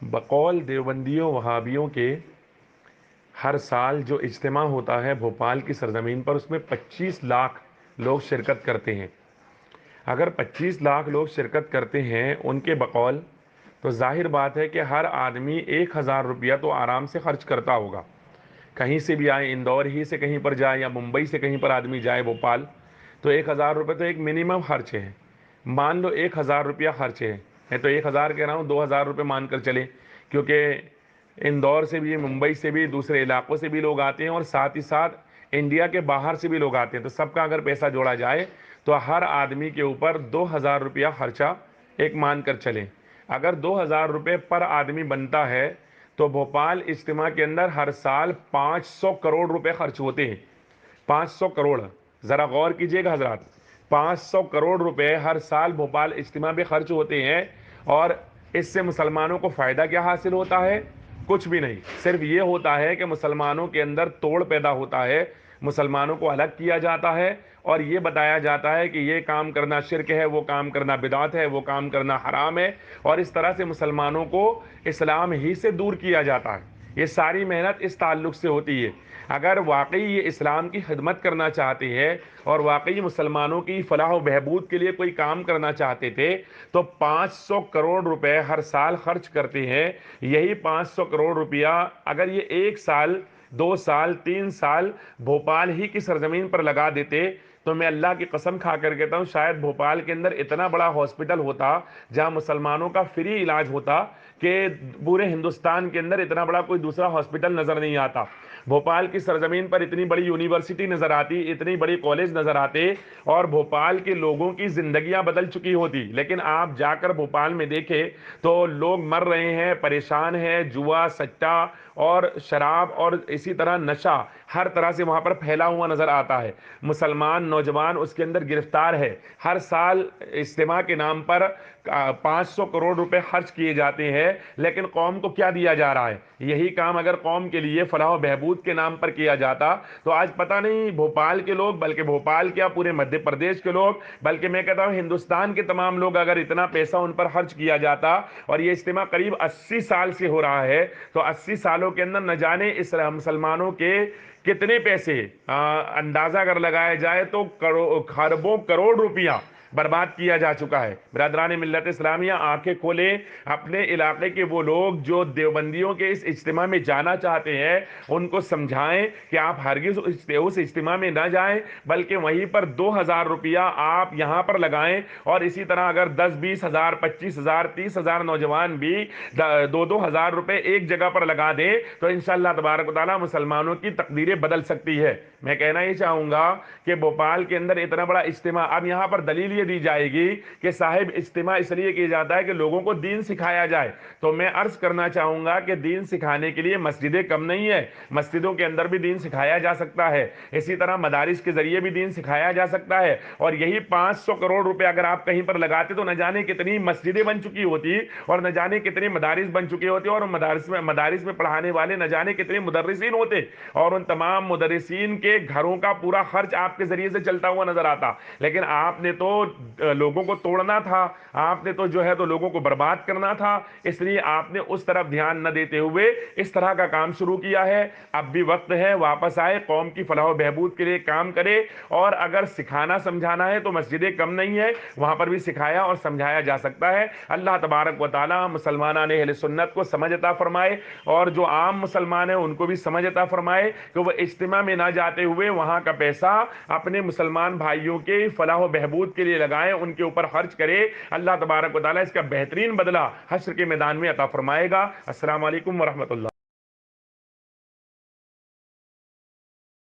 بقول دیوبندیوں وہابیوں کے ہر سال جو اجتماع ہوتا ہے بھوپال کی سرزمین پر، اس میں 25 لاکھ لوگ شرکت کرتے ہیں۔ اگر 25 لاکھ لوگ شرکت کرتے ہیں ان کے بقول، تو ظاہر بات ہے کہ ہر آدمی 1,000 روپیہ تو آرام سے خرچ کرتا ہوگا۔ کہیں سے بھی آئے، اندور ہی سے کہیں پر جائے یا ممبئی سے کہیں پر آدمی جائے بھوپال، تو 1,000 روپے تو ایک منیمم خرچ ہے۔ مان لو 1,000 روپیہ خرچ ہے، میں تو 1,000 کہہ رہا ہوں، 2,000 روپے مان کر چلے، کیونکہ اندور سے بھی، ممبئی سے بھی، دوسرے علاقوں سے بھی لوگ آتے ہیں، اور ساتھ ہی ساتھ انڈیا کے باہر سے بھی لوگ آتے ہیں، تو سب کا اگر پیسہ جوڑا جائے تو ہر آدمی کے اوپر 2,000 روپیہ خرچہ ایک مان کر چلیں۔ اگر 2,000 روپے پر آدمی بنتا ہے تو بھوپال اجتماع کے اندر ہر سال 500 کروڑ روپے خرچ ہوتے ہیں۔ 500 کروڑ، ذرا غور کیجئے گا حضرات، 500 کروڑ روپے ہر سال بھوپال اجتماع میں خرچ ہوتے ہیں، اور اس سے مسلمانوں کو فائدہ کیا حاصل ہوتا ہے؟ کچھ بھی نہیں، صرف یہ ہوتا ہے کہ مسلمانوں کے اندر توڑ پیدا ہوتا ہے، مسلمانوں کو الگ کیا جاتا ہے، اور یہ بتایا جاتا ہے کہ یہ کام کرنا شرک ہے، وہ کام کرنا بدعت ہے، وہ کام کرنا حرام ہے، اور اس طرح سے مسلمانوں کو اسلام ہی سے دور کیا جاتا ہے۔ یہ ساری محنت اس تعلق سے ہوتی ہے۔ اگر واقعی یہ اسلام کی خدمت کرنا چاہتے ہیں اور واقعی مسلمانوں کی فلاح و بہبود کے لیے کوئی کام کرنا چاہتے تھے تو 500 کروڑ روپے ہر سال خرچ کرتے ہیں۔ یہی 500 کروڑ روپیہ اگر یہ 1 سال، 2 سال، 3 سال بھوپال ہی کی سرزمین پر لگا دیتے تو میں اللہ کی قسم کھا کر کہتا ہوں، شاید بھوپال کے اندر اتنا بڑا ہاسپٹل ہوتا جہاں مسلمانوں کا فری علاج ہوتا کہ پورے ہندوستان کے اندر اتنا بڑا کوئی دوسرا ہاسپٹل نظر نہیں آتا۔ بھوپال کی سرزمین پر اتنی بڑی یونیورسٹی نظر آتی، اتنی بڑی کالج نظر آتے، اور بھوپال کے لوگوں کی زندگیاں بدل چکی ہوتی۔ لیکن آپ جا کر بھوپال میں دیکھیں تو لوگ مر رہے ہیں، پریشان ہیں، جوا، سٹا اور شراب اور اسی طرح نشہ ہر طرح سے وہاں پر پھیلا ہوا نظر آتا ہے۔ مسلمان نوجوان اس کے اندر گرفتار ہے۔ ہر سال اجتماع کے نام پر 500 کروڑ روپے خرچ کیے جاتے ہیں، لیکن قوم کو کیا دیا جا رہا ہے؟ یہی کام اگر قوم کے لیے فلاح و بہبود کے نام پر کیا جاتا تو آج پتہ نہیں بھوپال کے لوگ، بلکہ بھوپال کیا پورے مدھیہ پردیش کے لوگ، بلکہ میں کہتا ہوں ہندوستان کے تمام لوگ، اگر اتنا پیسہ ان پر خرچ کیا جاتا، اور یہ اجتماع قریب 80 سال سے ہو رہا ہے، تو 80 سالوں کے اندر نہ جانے اس مسلمانوں کے کتنے پیسے، اندازہ اگر لگایا جائے تو خربوں کروڑ روپیہ برباد کیا جا چکا ہے۔ برادران ملت اسلامیہ، آنکھیں کھولیں، اپنے علاقے کے وہ لوگ جو دیوبندیوں کے اس اجتماع میں جانا چاہتے ہیں ان کو سمجھائیں کہ آپ ہرگز اس اجتماع میں نہ جائیں، بلکہ وہیں پر 2,000 روپیہ آپ یہاں پر لگائیں، اور اسی طرح اگر 10-20 ہزار، 25 ہزار، 30 ہزار نوجوان بھی 2,000 روپے ایک جگہ پر لگا دیں تو انشاءاللہ تبارک و تعالی مسلمانوں کی تقدیریں بدل سکتی ہے۔ میں کہنا یہ چاہوں گا کہ بھوپال کے اندر اتنا بڑا اجتماع، اب یہاں پر دلیل یہ دی جائے گی کہ صاحب اجتماع اس لیے کیا جاتا ہے کہ لوگوں کو دین سکھایا جائے، تو میں عرض کرنا چاہوں گا کہ دین سکھانے کے لیے مسجدیں کم نہیں ہے، مسجدوں کے اندر بھی دین سکھایا جا سکتا ہے، اسی طرح مدارس کے ذریعے بھی دین سکھایا جا سکتا ہے، اور یہی 500 کروڑ روپے اگر آپ کہیں پر لگاتے تو نہ جانے کتنی مسجدیں بن چکی ہوتی، اور نہ جانے کتنے مدارس بن چکے ہوتے، اور مدارس میں پڑھانے والے نہ جانے کتنے مدرسین ہوتے، اور ان تمام مدرسین کے گھروں کا پورا خرچ آپ کے ذریعے سے چلتا ہوا نظر آتا۔ لیکن آپ نے تو لوگوں کو توڑنا تھا، آپ نے تو جو ہے تو لوگوں کو برباد کرنا تھا، اس لیے آپ نے اس طرف دھیان نہ دیتے ہوئے اس طرح کا کام شروع کیا ہے۔ اب بھی وقت ہے، واپس آئے، قوم کی فلاح و بہبود کے لیے کام کرے، اور اگر سکھانا سمجھانا ہے تو مسجدیں کم نہیں ہے، وہاں پر بھی سکھایا اور سمجھایا جا سکتا ہے۔ اللہ تبارک و تعالی مسلمانان اہل سنت کو سمجھ عطا فرمائے، اور جو عام مسلمان ہیں ان کو بھی سمجھ عطا فرمائے کہ وہ اجتماع میں نہ جاتے ہوئے وہاں کا پیسہ اپنے مسلمان بھائیوں کے فلاح و بہبود کے لیے لگائیں، ان کے اوپر خرچ کرے۔ اللہ تبارک و تعالی اس کا بہترین بدلہ حشر کے میدان میں عطا فرمائے گا۔ السلام علیکم ورحمۃ اللہ۔